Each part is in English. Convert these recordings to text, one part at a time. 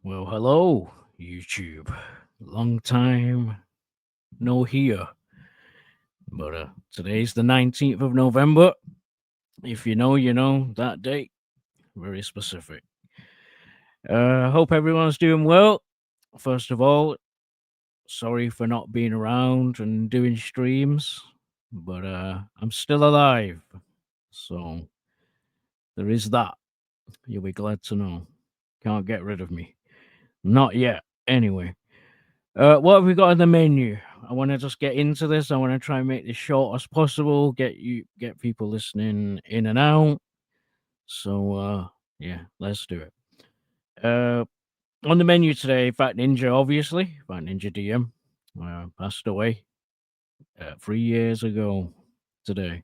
Well, hello, YouTube. Long time no here. But today's the 19th of November. If you know, you know that date. Very specific. Hope everyone's doing well. First of all, sorry for not being around and doing streams, but I'm still alive. So there is that. You'll be glad to know. Can't get rid of me. Not yet. Anyway. What have we got on the menu? I want to just get into this. I want to try and make this short as possible. Get people listening in and out. So yeah, let's do it. On the menu today, Fat Ninja, obviously, Fat Ninja DM, passed away 3 years ago today.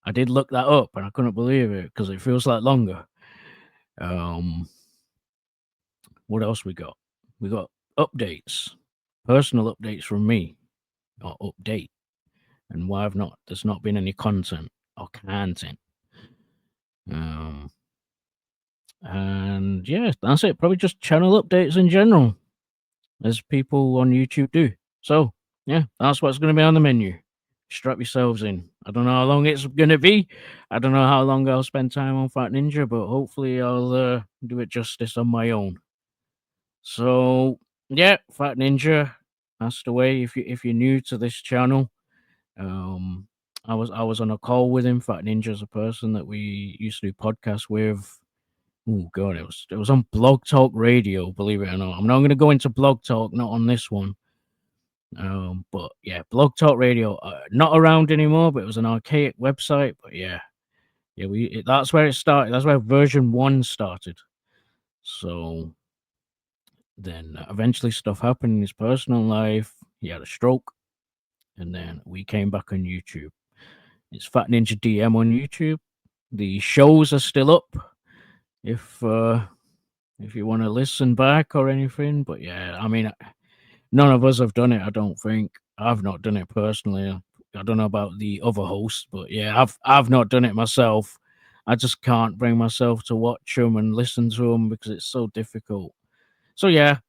I did look that up and I couldn't believe it because it feels like longer. What else we got? We got updates, personal updates from me, or update. And why there's not been any content or content. And yeah, that's it. Probably just channel updates in general, as people on YouTube do. So yeah, that's what's going to be on the menu. Strap yourselves in. I don't know how long it's going to be. I don't know how long I'll spend time on Fat Ninja, but hopefully I'll do it justice on my own. So yeah, Fat Ninja passed away. If you're new to this channel, I was on a call with him. Fat Ninja's a person that we used to do podcasts with. Oh god, it was on Blog Talk Radio, believe it or not. I'm not going to go into Blog Talk, not on this one. But yeah, Blog Talk Radio, not around anymore, but it was an archaic website. But yeah, that's where it started. That's where version 1 started. So then eventually stuff happened in his personal life. He had a stroke, and then we came back on YouTube. It's Fat Ninja DM on YouTube. The shows are still up if you want to listen back or anything. But yeah, I mean, none of us have done it. I don't think. I've not done it personally. I don't know about the other hosts, but yeah, I've not done it myself. I just can't bring myself to watch them and listen to them because it's so difficult. So yeah,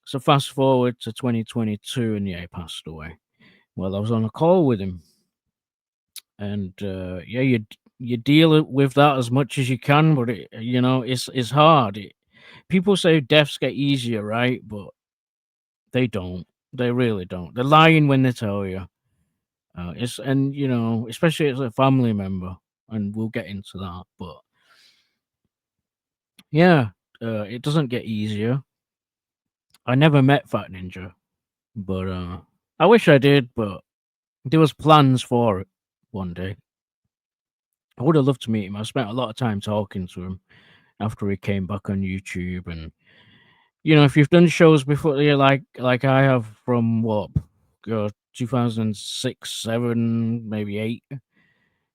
so fast forward to 2022, and yeah, he passed away. Well, I was on a call with him, and yeah, you deal with that as much as you can, but it's hard. People say deaths get easier, right? But they don't. They really don't. They're lying when they tell you. Especially as a family member, and we'll get into that. But yeah, it doesn't get easier. I never met Fat Ninja, but I wish I did. But there was plans for it one day. I would have loved to meet him. I spent a lot of time talking to him after he came back on YouTube, and if you've done shows before, yeah, like I have from what, 2006, 7, maybe 8,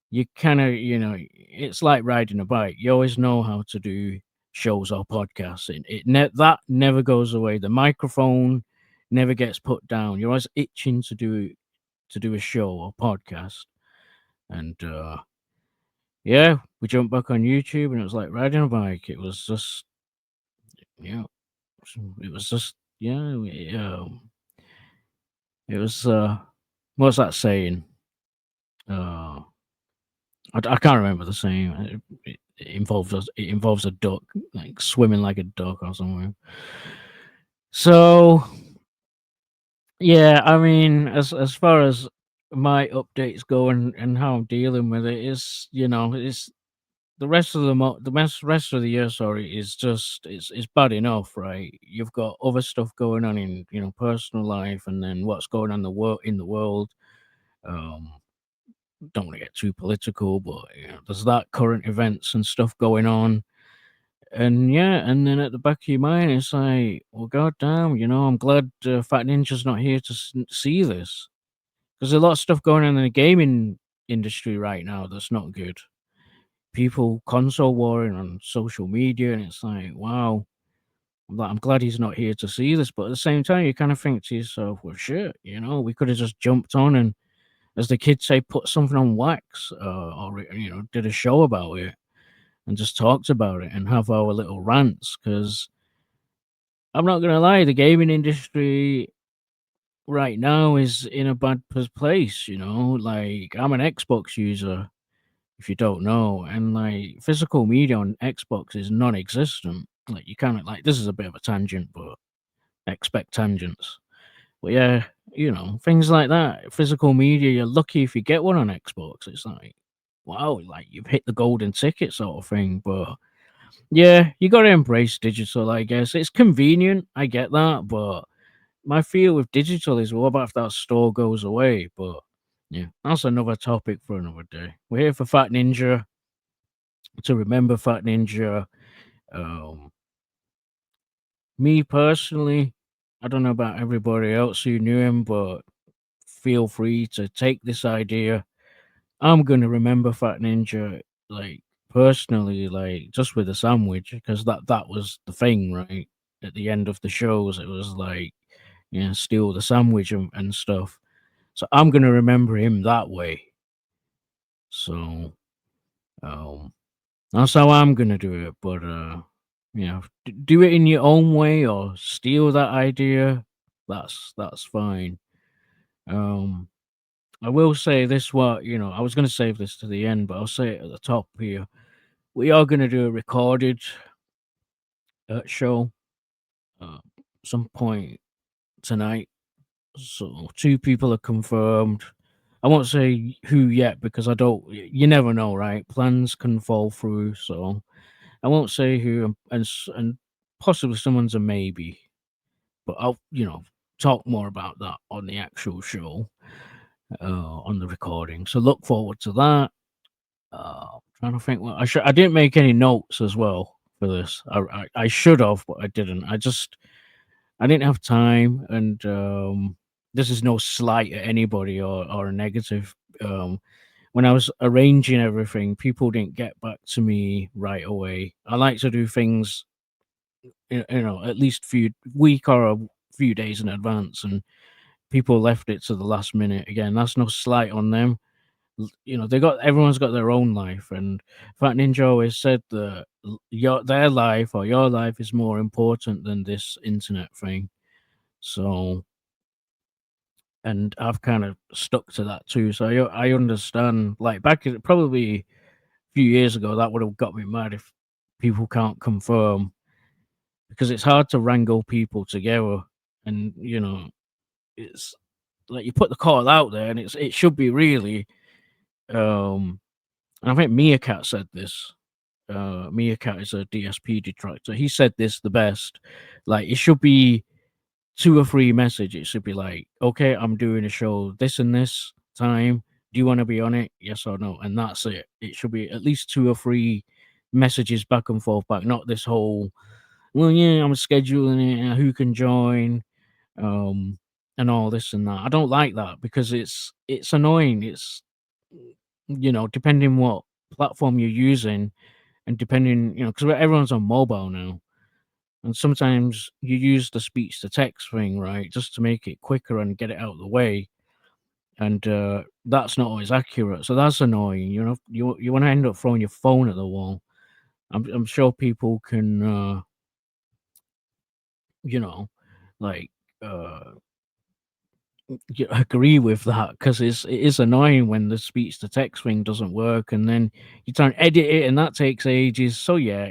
you kind of, it's like riding a bike. You always know how to do shows or podcasts. That never goes away. The microphone never gets put down. You're always itching to do a show or podcast, and yeah, we jumped back on YouTube, and it was like riding a bike. It was just, yeah, it was just, yeah, it was. What's that saying? Uh, I can't remember the saying. It involves a duck, like swimming like a duck or something. So yeah, I mean, as far as my updates go and how I'm dealing with it is, it's the rest of rest of the year. Sorry, is just it's bad enough, right? You've got other stuff going on in personal life, and then what's going on in the world. Um, don't want to get too political, but there's that current events and stuff going on. And yeah, and then at the back of your mind, it's like, well, goddamn, I'm glad Fat Ninja's not here to see this, because there's a lot of stuff going on in the gaming industry right now that's not good. People console warring on social media, and it's like, wow, I'm glad he's not here to see this. But at the same time, you kind of think to yourself, well, shit, we could have just jumped on and, as the kids say, put something on wax, or did a show about it and just talked about it and have our little rants, because I'm not gonna lie, the gaming industry right now is in a bad place, you know? Like, I'm an Xbox user, if you don't know, and, like, physical media on Xbox is non-existent. Like, you kinda like this is a bit of a tangent, but expect tangents. But yeah, you know, things like that. Physical media, you're lucky if you get one on Xbox. It's like, wow, like you've hit the golden ticket sort of thing. But yeah, you got to embrace digital, I guess. It's convenient, I get that. But my fear with digital is what about if that store goes away? But yeah, that's another topic for another day. We're here for Fat Ninja to remember Fat Ninja. Um, Me personally, I don't know about everybody else who knew him, but feel free to take this idea. I'm gonna remember Fat Ninja, like, personally, like, just with a sandwich, because that was the thing, right? At the end of the shows, it was like, you know, steal the sandwich and stuff. So I'm gonna remember him that way. So, um, that's how I'm gonna do it. But you know, do it in your own way or steal that idea. That's fine. Um, I will say this, what you know, I was gonna save this to the end, but I'll say it at the top here. We are gonna do a recorded show some point tonight. So two people are confirmed. I won't say who yet because I don't. You never know, right? Plans can fall through, so I won't say who. And possibly someone's a maybe, but I'll talk more about that on the actual show, on the recording. So look forward to that. Trying to think. Well, I didn't make any notes as well for this. I should have, but I didn't. I didn't have time, and this is no slight at anybody or a negative. When I was arranging everything, people didn't get back to me right away. I like to do things, at least few week or a few days in advance, and people left it to the last minute. Again, that's no slight on them. Everyone's got their own life, and Fat Ninja always said that their life or your life is more important than this internet thing. So, and I've kind of stuck to that too. So I understand. Like probably a few years ago, that would have got me mad if people can't confirm, because it's hard to wrangle people together, and it's like you put the call out there, and it should be really. Um, and I think Meerkat said this. Meerkat is a DSP detractor. He said this the best. Like, it should be two or three messages. It should be like, okay, I'm doing a show this and this time. Do you want to be on it? Yes or no? And that's it. It should be at least two or three messages back and forth back, not this whole, well, yeah, I'm scheduling it, who can join, um, and all this and that. I don't like that because it's annoying. It's depending what platform you're using, and depending, because everyone's on mobile now, and sometimes you use the speech to text thing, right, just to make it quicker and get it out of the way, and that's not always accurate. So that's annoying. You want to end up throwing your phone at the wall. I'm sure people can, you know, like uh, agree with that, because it is annoying when the speech to text thing doesn't work, and then you try and edit it, and that takes ages. So yeah,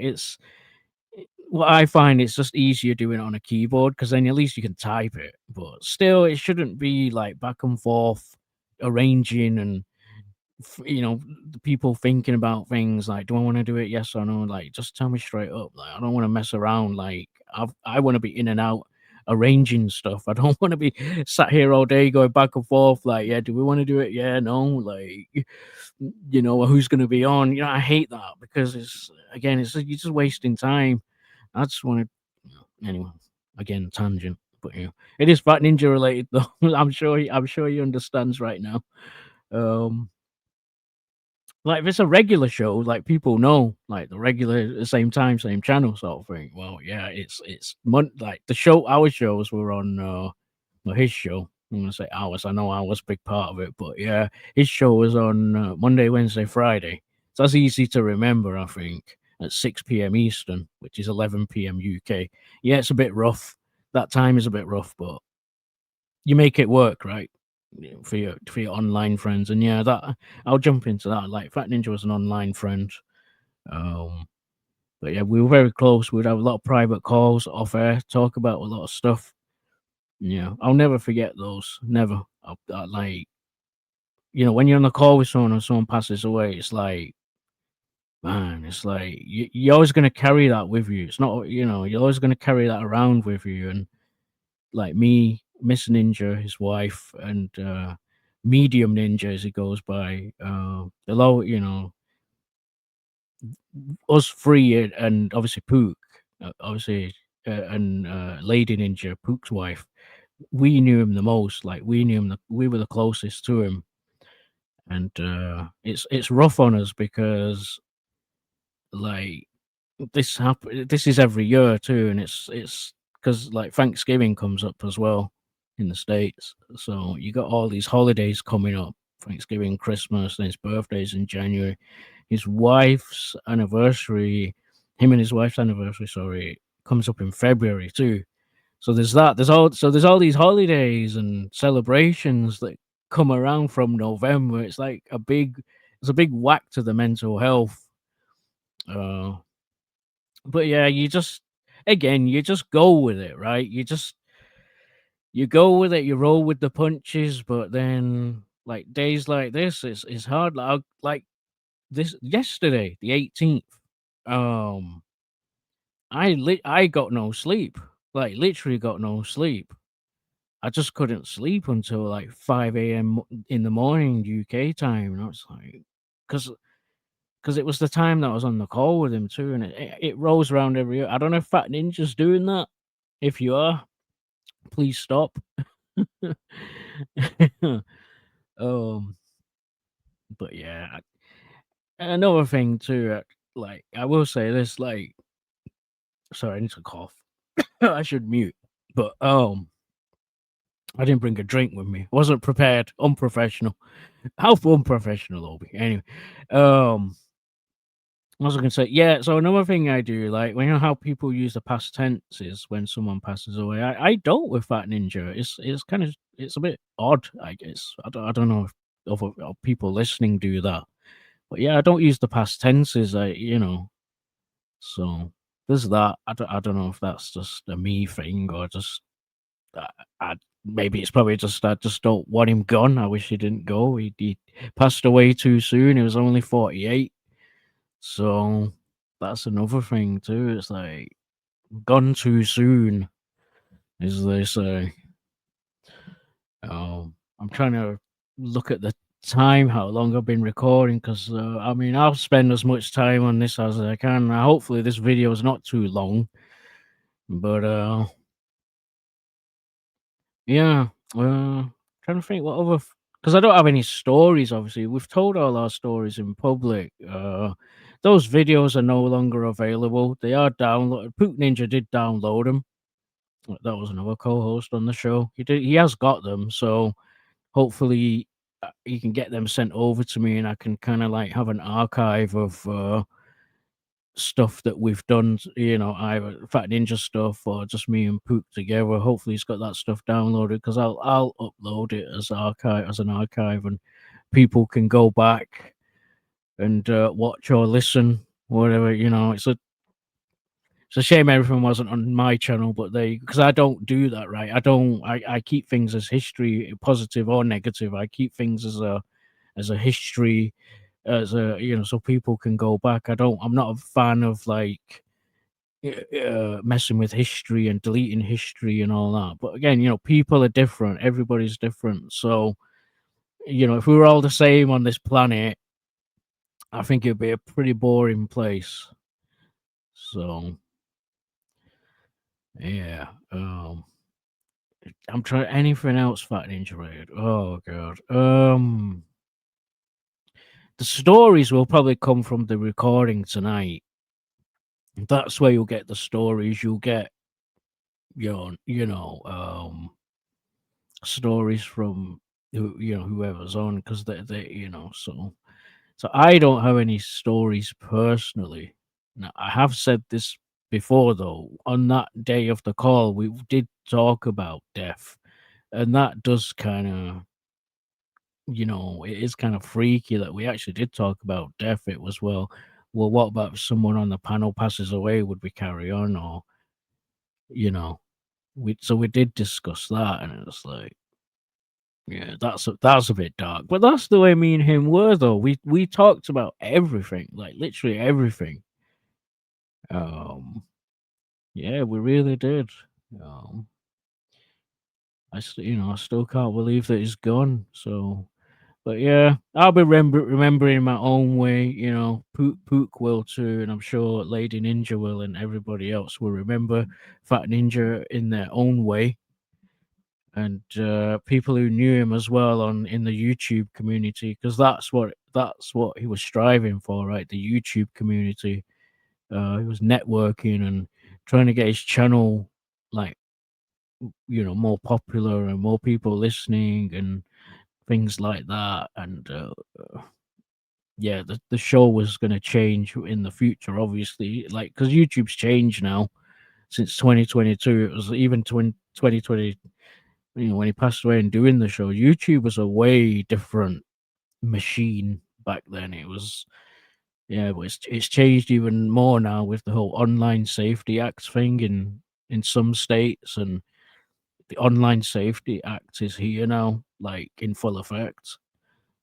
what I find, it's just easier doing it on a keyboard, because then at least you can type it. But still, it shouldn't be like back and forth arranging, and the people thinking about things like, do I want to do it? Yes or no? Like, just tell me straight up. Like, I don't want to mess around. Like, I want to be in and out arranging stuff. I don't want to be sat here all day going back and forth. Like, yeah, do we want to do it? Yeah, no. Like, who's going to be on? I hate that, because you're just wasting time. I just wanted, anyway. Again, tangent, but it is Fat Ninja related though. I'm sure he understands right now. Um, like, if it's a regular show, like, people know, like, the regular, the same time, same channel sort of thing. Well, yeah, like the show. Our shows were on, well, his show. I'm gonna say ours. I know I was a big part of it, but yeah, his show was on Monday, Wednesday, Friday. So that's easy to remember, I think. at 6 p.m. Eastern, which is 11 p.m. UK. Yeah, it's a bit rough. That time is a bit rough, but you make it work, right? For your online friends. And yeah, that I'll jump into that. Like Fat Ninja was an online friend. Um, but yeah, we were very close. We'd have a lot of private calls off air, talk about a lot of stuff. Yeah, I'll never forget those. Never. Like, when you're on a call with someone and someone passes away, it's like, man, it's like you're always going to carry that with you. It's not, you're always going to carry that around with you. And like me, Miss Ninja, his wife, and Medium Ninja, as he goes by, they'll all, us three and obviously Pook, obviously, and Lady Ninja, Pook's wife. We knew him the most. Like we knew him, we were the closest to him, and it's rough on us because like this is every year too, and it's because like Thanksgiving comes up as well in the States, so you got all these holidays coming up: Thanksgiving, Christmas, and his birthday's in January. His wife's anniversary, him and his wife's anniversary, sorry, comes up in February too. So there's that. There's all these holidays and celebrations that come around from November. It's a big whack to the mental health. Uh, but yeah, you just go with it, right? You go with it, you roll with the punches. But then, like days like this, it's hard. Like this yesterday, the 18th. Um, I got no sleep. Like literally got no sleep. I just couldn't sleep until like 5 a.m. in the morning UK time. And I was like, because it was the time that I was on the call with him too, and it rolls around every year. I don't know if Fat Ninja's doing that. If you are, please stop. um, but yeah, another thing too. Like I will say this, like, sorry, I need to cough. I should mute, but I didn't bring a drink with me. Wasn't prepared. Unprofessional. How unprofessional, Obi. Anyway, what was I gonna say? Yeah, so another thing I do, like, when you know how people use the past tenses when someone passes away, I don't with Fat Ninja. It's kind of it's a bit odd, I guess. I don't know if other people listening do that, but yeah, I don't use the past tenses. So there's that. I don't know if that's just a me thing or just I maybe it's probably just I just don't want him gone. I wish he didn't go. He passed away too soon. He was only 48. So that's another thing too. It's like gone too soon, as they say. I'm trying to look at the time, how long I've been recording, because I mean, I'll spend as much time on this as I can. Hopefully, this video is not too long, but yeah. Trying to think what other because I don't have any stories. Obviously, we've told all our stories in public. Those videos are no longer available. They are downloaded. Pook Ninja did download them. That was another co-host on the show. He did. He has got them. So hopefully, he can get them sent over to me, and I can kind of like have an archive of stuff that we've done, either Fat Ninja stuff or just me and Pook together. Hopefully, he's got that stuff downloaded because I'll upload it as an archive, and people can go back and watch or listen, whatever. It's a shame everything wasn't on my channel, but because I don't do that, right? I keep things as history, positive or negative. I keep things as a history, so people can go back. I'm not a fan of like messing with history and deleting history and all that. But again, people are different. Everybody's different. So, if we were all the same on this planet, I think it'd be a pretty boring place. So, yeah. I'm trying anything else Fat Ninja related. Oh god. The stories will probably come from the recording tonight. That's where you'll get the stories. You'll get stories from whoever's on because they so I don't have any stories personally. Now, I have said this before, though. On that day of the call, we did talk about death, and that does kind of, it is kind of freaky that we actually did talk about death. It was, well, what about if someone on the panel passes away? Would we carry on, or you know, we did discuss that, and it was like, yeah, that's a bit dark, but that's the way me and him were, though. We talked about everything, like literally everything. Um, yeah, we really did. Um, I still can't believe that he's gone. So, but yeah, I'll be remembering my own way. Pook will too, and I'm sure Lady Ninja will, and everybody else will remember Fat Ninja in their own way. And people who knew him as well in the YouTube community, because that's what he was striving for, right? The YouTube community. He was networking and trying to get his channel like more popular and more people listening and things like that. And yeah, the show was going to change in the future, obviously, like because YouTube's changed now since 2022. It was even 2020. When he passed away and doing the show, YouTube was a way different machine back then. It was, yeah, but it's changed even more now with the whole Online Safety Act thing in some states, and the Online Safety Act is here now, like in full effect.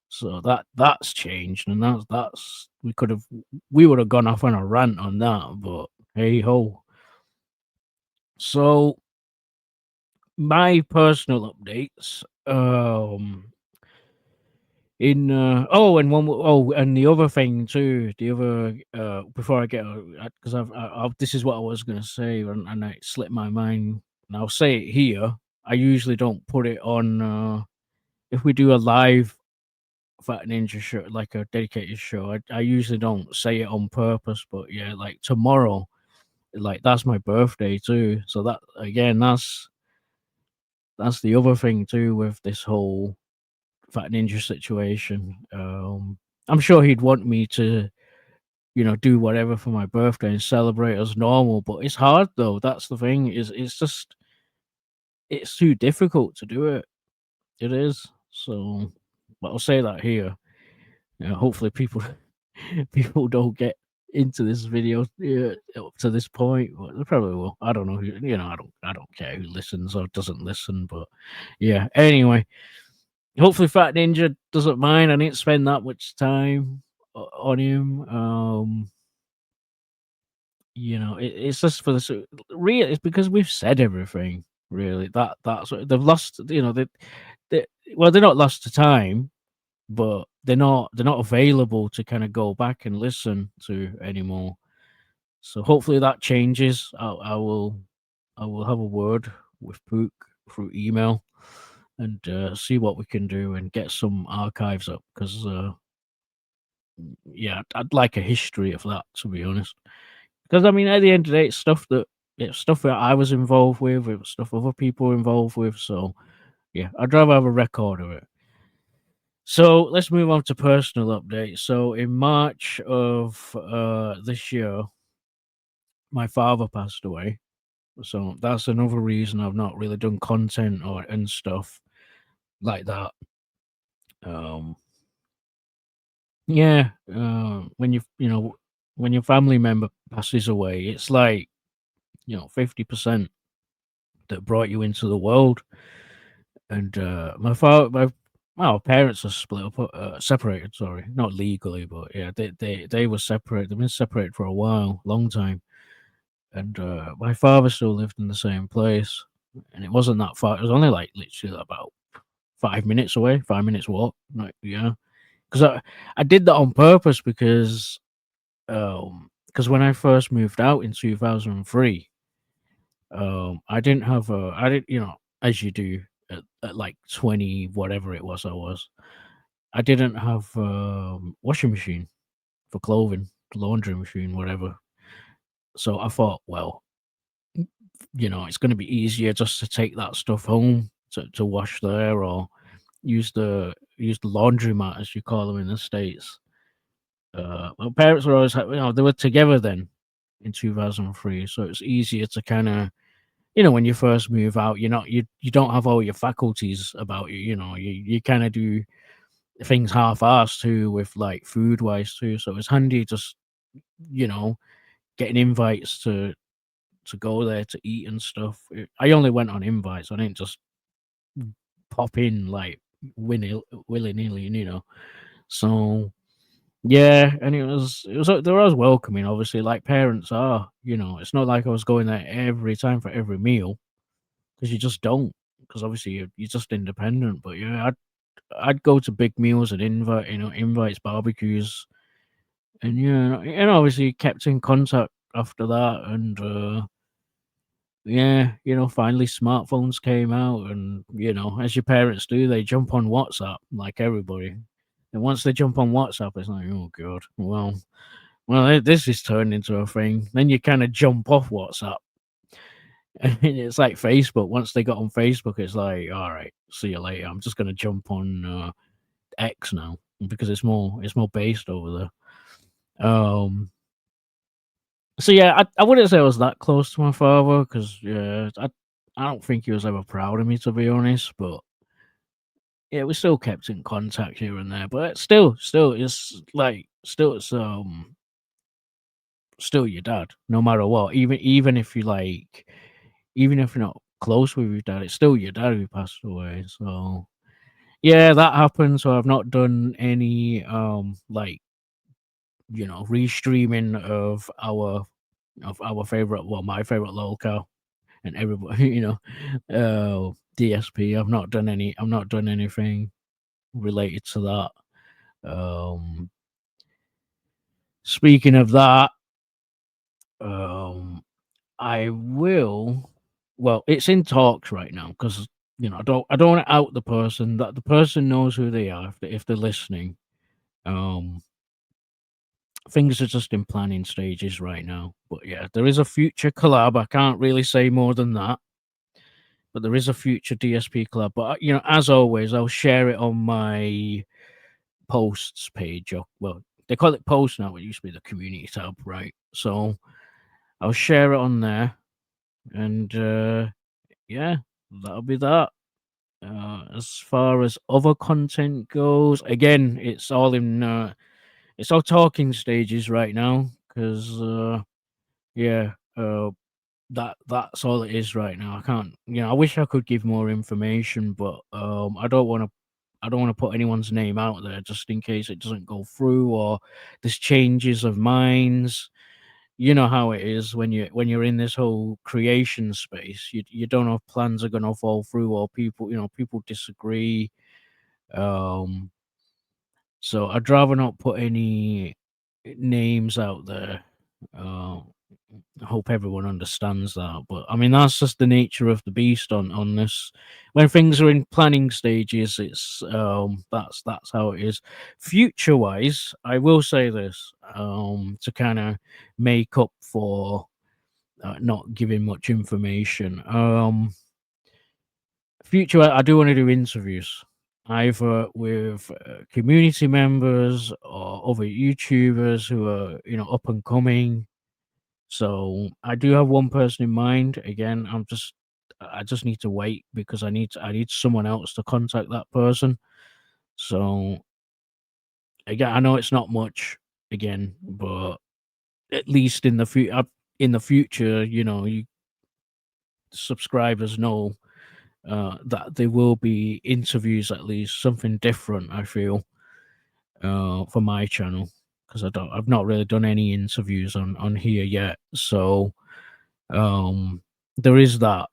So that's changed, and that's we would have gone off on a rant on that, but hey ho. So my personal updates, in and the other thing too, the other before I get, because this is what I was gonna say, and it slipped my mind, and I'll say it here. I usually don't put it on if we do a live Fat Ninja show, like a dedicated show. I usually don't say it on purpose, but yeah, like tomorrow, like that's my birthday too. So that again, that's the other thing too with this whole Fat Ninja situation. I'm sure he'd want me to, do whatever for my birthday and celebrate as normal, but it's hard though. That's the thing. Is it's just it's too difficult to do it. It is. So, but I'll say that here. Hopefully, people people don't get into this video up to this point, but they probably will. I don't know who. I don't care who listens or doesn't listen, but yeah. Anyway, hopefully, Fat Ninja doesn't mind. I didn't spend that much time on him. It's just for the real. It's because we've said everything. Really, that's what they've lost. Well, they're not lost to time, but they're not available to kind of go back and listen to anymore. So hopefully that changes. I will have a word with Pook through email and see what we can do and get some archives up, because yeah, I'd like a history of that, to be honest. Because I mean, at the end of the day, it's stuff that I was involved with, it was stuff other people were involved with. So yeah, I'd rather have a record of it. So let's move on to personal updates. So in March of this year, my father passed away. So that's another reason I've not really done content and stuff like that. Um, yeah, when your family member passes away, it's like 50% that brought you into the world. And my parents are split up, separated. Sorry, not legally, but yeah, they were separated. They've been separated for a while, long time. And my father still lived in the same place, and it wasn't that far. It was only like literally about 5 minutes away, 5 minutes walk. Like, yeah, because I did that on purpose because when I first moved out in 2003, I didn't have I didn't, as you do at like 20, whatever it was, I didn't have washing machine for clothing, laundry machine, whatever. So I thought, well, it's going to be easier just to take that stuff home to wash there, or use the laundromat, as you call them in the States. My parents were always, they were together then. in 2003, so it's easier to kind of, you know, when you first move out, you don't have all your faculties about you. You know, you kind of do things half-assed too, with like food wise too. So it's handy just, you know, getting invites to go there to eat and stuff. I only went on invites. I didn't just pop in like willy nilly, you know. So yeah, and they were as welcoming, obviously, like parents are. You know, it's not like I was going there every time for every meal, because you just don't. Because obviously you're just independent. But yeah, I'd go to big meals and invites, barbecues, and yeah, and obviously kept in contact after that. And yeah, you know, finally smartphones came out, and you know, as your parents do, they jump on WhatsApp like everybody. And once they jump on WhatsApp, it's like, oh god, well, this is turned into a thing. Then you kind of jump off WhatsApp, and it's like Facebook. Once they got on Facebook, it's like, all right, see you later. I'm just gonna jump on X now, because it's more based over there. So yeah, I wouldn't say I was that close to my father, because yeah, I don't think he was ever proud of me, to be honest. But yeah, we still kept in contact here and there. But still, it's like still your dad, no matter what. Even if you like, even if you're not close with your dad, it's still your dad who passed away. So yeah, that happened. So I've not done any like, you know, restreaming of our favorite, well, my favorite lolcow, and everybody, you know, DSP. I've not done anything related to that. Um, Speaking of that, um, I will. Well, it's in talks right now, because you know, I don't want to out the person. That the person knows who they are, if they're listening. Um, Things are just in planning stages right now. But yeah, there is a future collab. I can't really say more than that. But there is a future DSP collab. But you know, as always, I'll share it on my posts page. Or, well, they call it posts now. It used to be the community tab, right? So I'll share it on there, and yeah, that'll be that. As far as other content goes, again, it's all talking stages right now, because yeah, that's all it is right now. I can't, you know, I wish I could give more information, but I don't want to put anyone's name out there, just in case it doesn't go through, or there's changes of minds. You know how it is when you're in this whole creation space. You don't know if plans are gonna fall through, or people disagree. Um, so I'd rather not put any names out there. Uh, I hope everyone understands that. But I mean, that's just the nature of the beast on this. When things are in planning stages, it's that's how it is. Future wise, I will say this, to kind of make up for not giving much information. Future, I do want to do interviews, either with community members or other YouTubers who are, you know, up and coming. So I do have one person in mind. Again, I just need to wait, because I need someone else to contact that person. So again, I know it's not much again, but at least in the future, you know, you subscribers know that there will be interviews, at least something different. I feel for my channel, because I've not really done any interviews on here yet. So um, there is that.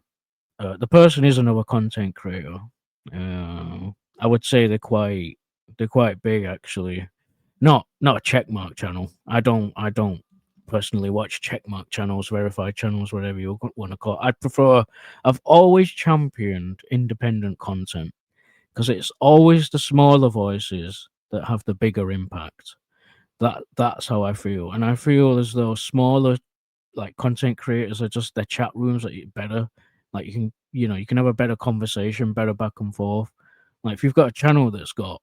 The person is another content creator. Uh, I would say they're quite big, actually. Not a checkmark channel. I don't personally watch checkmark channels, verified channels, whatever you want to call it. I've always championed independent content, because it's always the smaller voices that have the bigger impact. That's how I feel, and I feel as though smaller, like, content creators are just, their chat rooms are better. Like, you can have a better conversation, better back and forth. Like, if you've got a channel that's got,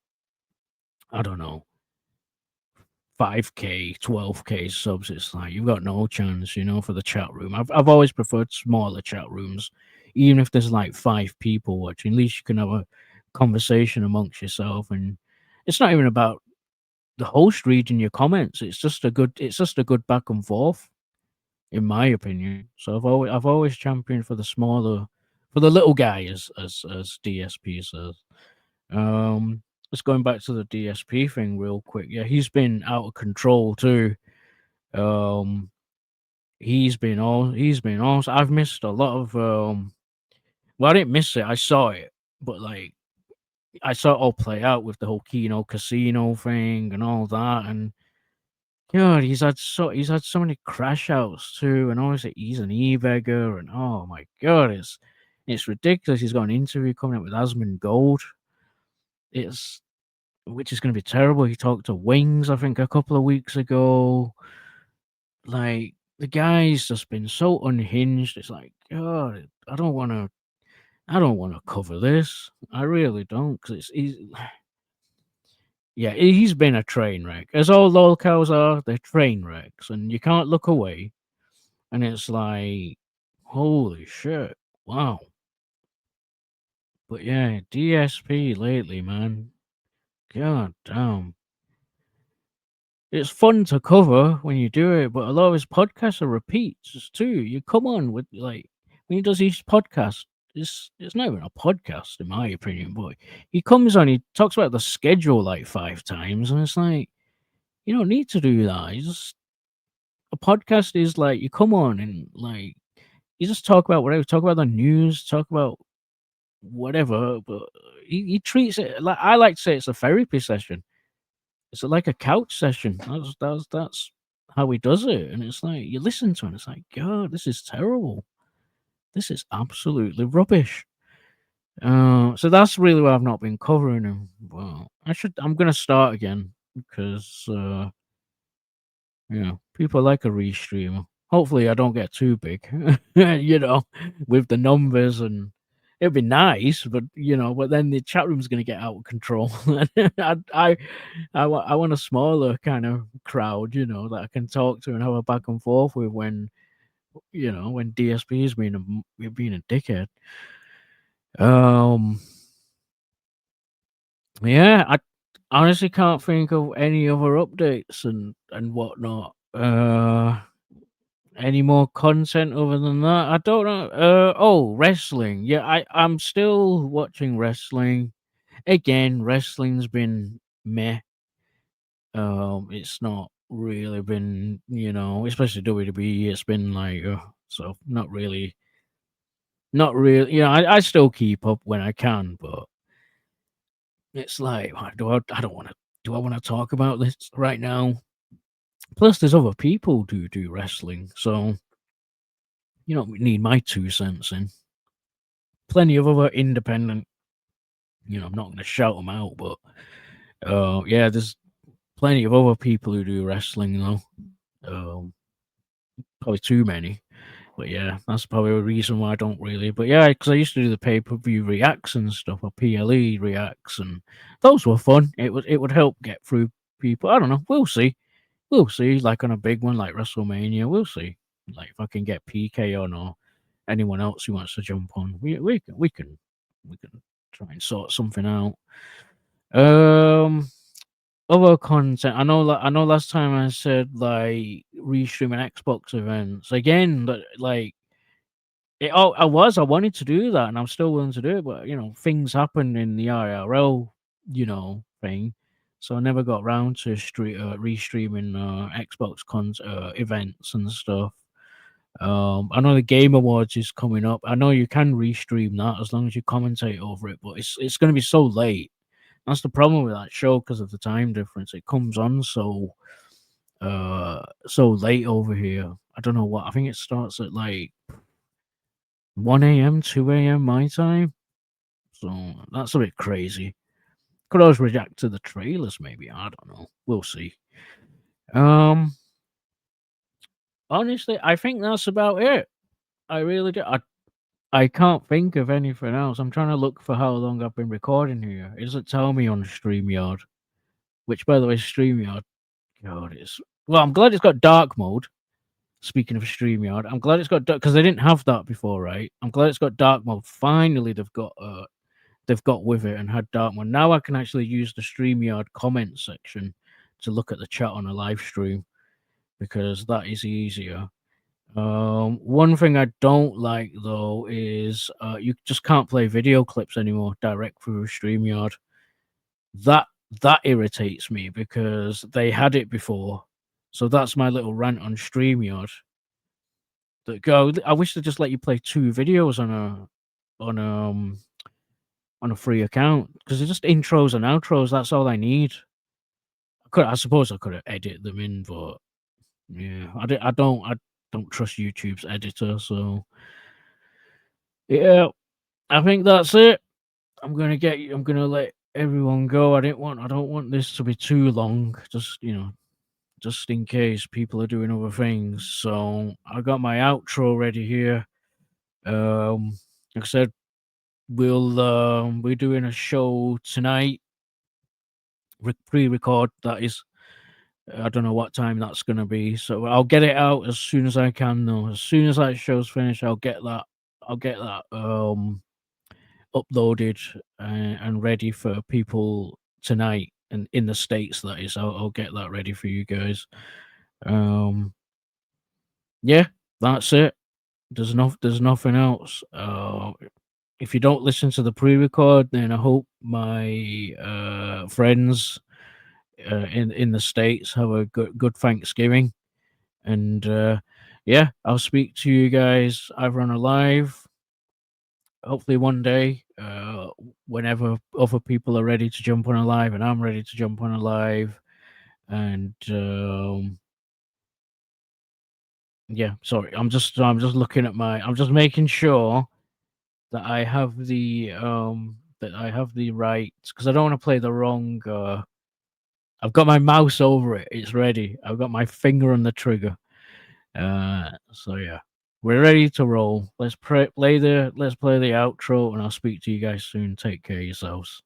I don't know, 5K, 12K subs, it's like you've got no chance, for the chat room. I've always preferred smaller chat rooms, even if there's like 5 people watching. At least you can have a conversation amongst yourself, and it's not even about the host reading your comments. It's just a good back and forth, in my opinion. So I've always championed for the smaller, for the little guy, as DSP says. Um, just going back to the DSP thing real quick. Yeah, he's been out of control too. Um, he's been all. I've missed a lot of. Well, I didn't miss it. I saw it, but like I saw it all play out with the whole Kino Casino thing and all that. And God, he's had so many crash outs too. And obviously he's an e-beggar. And oh my God, it's ridiculous. He's got an interview coming up with Asmund Gold. It's Which is going to be terrible. He talked to Wings, I think, a couple of weeks ago. Like, the guy's just been so unhinged. It's like, God, I don't want to cover this. I really don't, because yeah, he's been a train wreck. As all lolcows are, they're train wrecks, and you can't look away. And it's like, holy shit, wow. But yeah, DSP lately, man. God damn. It's fun to cover when you do it, but a lot of his podcasts are repeats too. You come on with like when he does each podcast, it's not even a podcast in my opinion, but he comes on, he talks about the schedule like 5 times, and it's like you don't need to do that. A podcast is like you come on and like you just talk about whatever, talk about the news, talk about whatever, but he treats it like I like to say it's a therapy session. It's like a couch session. That's how he does it, and it's like you listen to it, and it's like, God, this is terrible. This is absolutely rubbish. So that's really why I've not been covering him. Well, I'm gonna start again because people like a restreamer. Hopefully, I don't get too big, with the numbers, and it'd be nice, but then the chat room's gonna get out of control. I want a smaller kind of crowd, that I can talk to and have a back and forth with when DSP is being a dickhead. Um, yeah, I honestly can't think of any other updates and whatnot. Any more content other than that? I don't know. Wrestling. Yeah, I'm still watching wrestling. Again, wrestling's been meh. It's not really been, especially WWE. It's been like, so not really. I still keep up when I can, but it's like, I don't want to. Do I want to talk about this right now? Plus, there's other people who do wrestling, so you don't need my 2 cents in. Plenty of other independent. I'm not going to shout them out, but yeah, there's plenty of other people who do wrestling though. Probably too many. But yeah, that's probably a reason why I don't really. But yeah, because I used to do the pay-per-view reacts and stuff, or PLE reacts, and those were fun. It would help get through people. I don't know. We'll see. We'll see. Like on a big one like WrestleMania, we'll see. Like if I can get PK on or anyone else who wants to jump on, we can try and sort something out. Um, Other content. I know. Last time I said like restreaming Xbox events again. That like I wanted to do that, and I'm still willing to do it. But things happen in the IRL, thing, so I never got around to restreaming Xbox events and stuff. I know the Game Awards is coming up. I know you can restream that as long as you commentate over it, but it's going to be so late. That's the problem with that show because of the time difference. It comes on so late over here. I don't know what. I think it starts at like 1 a.m., 2 a.m. my time. So that's a bit crazy. Could always react to the trailers, maybe. I don't know. We'll see. Um, Honestly, I think that's about it. I really do. I can't think of anything else. I'm trying to look for how long I've been recording here. It doesn't tell me on StreamYard, which, by the way, StreamYard God, it's well. I'm glad it's got dark mode. Speaking of StreamYard, I'm glad it's got dark because they didn't have that before, right? I'm glad it's got dark mode. Finally, they've got with it and had dark mode. Now I can actually use the StreamYard comment section to look at the chat on a live stream because that is easier. One thing I don't like though is you just can't play video clips anymore direct through StreamYard. That that irritates me because they had it before. So that's my little rant on StreamYard. I wish they just let you play 2 videos on on a free account because they're just intros and outros. That's all I need. I suppose I could have edited them in, but yeah, I don't trust YouTube's editor. So yeah, I think that's it. I'm gonna let everyone go. I don't want this to be too long. Just just in case people are doing other things. So I got my outro ready here. Like I said, we're doing a show tonight. Pre-record that is. I don't know what time that's gonna be, so I'll get it out as soon as I can. Though, as soon as that show's finished, I'll get that. I'll get that uploaded and ready for people tonight, and in the States, that is. I'll get that ready for you guys. Um, yeah, that's it. There's nothing else. If you don't listen to the pre-record, then I hope my friends in the States have a good Thanksgiving. And yeah, I'll speak to you guys either on a live, hopefully one day, whenever other people are ready to jump on a live and I'm ready to jump on a live. And yeah, sorry, I'm just looking at I'm just making sure that I have the right, because I don't want to play the wrong. I've got my mouse over it. It's ready. I've got my finger on the trigger. So yeah, we're ready to roll. Let's play the outro, and I'll speak to you guys soon. Take care of yourselves.